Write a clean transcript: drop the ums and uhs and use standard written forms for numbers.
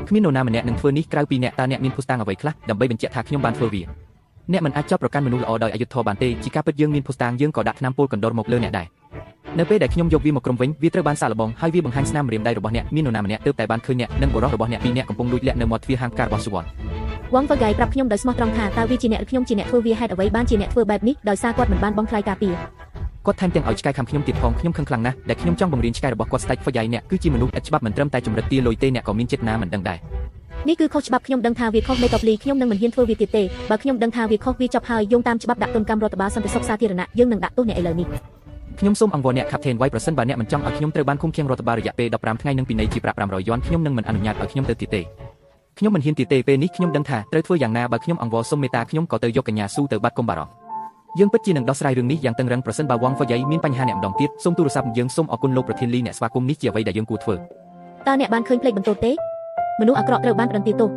គ្មាននរណាម្នាក់នឹងធ្វើនេះក្រៅពីអ្នកតើអ្នកមានភស្តុតាងអ្វីខ្លះដើម្បីបញ្ជាក់ថាខ្ញុំបានធ្វើវាអ្នកមិនអាចចោទប្រកាន់មនុស្សល្អដោយអយុត្តិធម៌បានទេជាការពិតយើងមានភស្តុតាងយើងក៏ដាក់ថ្នាំពោលកណ្ដុរមកលើអ្នកដែរនៅពេលដែលខ្ញុំយកវាមកក្រុមវិញវាត្រូវបានសាកល្បងហើយវាបង្ហាញស្នាមម្រាមដៃរបស់អ្នកមាននរណាម្នាក់ទើបតែបានឃើញអ្នកនិងបុរសរបស់អ្នកពីរនាក់កំពុងលួចលាក់នៅមាត់ទ្វារហាងការរបស់សុវណ្ណវងហ្វឺហ្គៃប្រាប់ខ្ញុំដោយស្មោះត្រង់ថាតើវាជាអ្នកឬខ្ញុំជាអ្នកធ្វើវាហេតុអ្វីបានជាអ្នកធ្វើបែបនេះដោយសារគាត់មិនបានបង់ថ្លៃការពារគាត់ថែមទាំងឲ្យឆ្កែខំខ្ញុំទៀតផងខ្ញុំខឹងខ្លាំងណាស់ដែលខ្ញុំចង់បង្រៀនឆ្កែរបស់គាត់ស្ដេចហ្វឺហ្គៃអ្នកគឺជាមនុស្សឥតច្បាប់មិនត្រឹមតែចម្រិតទាលុយទេអ្នកក៏មានចិត្តណាមិនដឹងដែរនេះគឺខុសច្បាប់ខ្ញុំដឹងថាវាខុសមេកបលីខ្ញុំនឹងមិនហ៊ានធ្វើវាទៀតទេបើខ្ញុំដឹងថាវាខុសវាចប់ហើយយោងតាមច្បាប់ដាក់ទណ្ឌកម្មរដ្ឋបាលសន្តិសុខសាធារណៈយើងនឹងដាក់ទោសអ្នកឥឡូវនេះខ្ញុំសូមអង្វរអ្នក Captain White ប្រសិនបើអ្នកមិនចង់ឲ្យខ្ញុំត្រូវបានឃុំឃាំងរដ្ឋបាលរយៈពេល15ថ្ងៃនិងពិន័យជាប្រាក់500យន់ខ្ញុំនឹងមិនអនុញ្ញាតឲ្យខ្ញុំទៅទៀតទេខ្ញុំមិនហ៊ានទៀតទេពេលនេះខ្ញុំដឹងថាត្រូវធ្វើយ៉ាងណាបើខ្ញុំអង្វរសុំមេត្តាខ្ញុំក៏ទៅយកកញ្ញាស៊ូទៅបាត់កុំបារម្ភយើងពិតជានឹងដោះស្រាយរឿងនេះយ៉ាងតឹងរ៉ឹងប្រសិនបើវងហ្វឺហ្គៃមានបញ្ហាអ្នកម្ដងទៀតសូមទូរស័ព្ទយើងសូមអរគុណលោកប្រធានលីអ្នកស្វាគមន៍នេះជាអ្វីដែលយើងគួរធ្វើតើអ្នកបានឃើញផ្លេចបន្ទោសទេមនុស្សអាក្រក់ត្រូវបានផ្តន្ទាទោស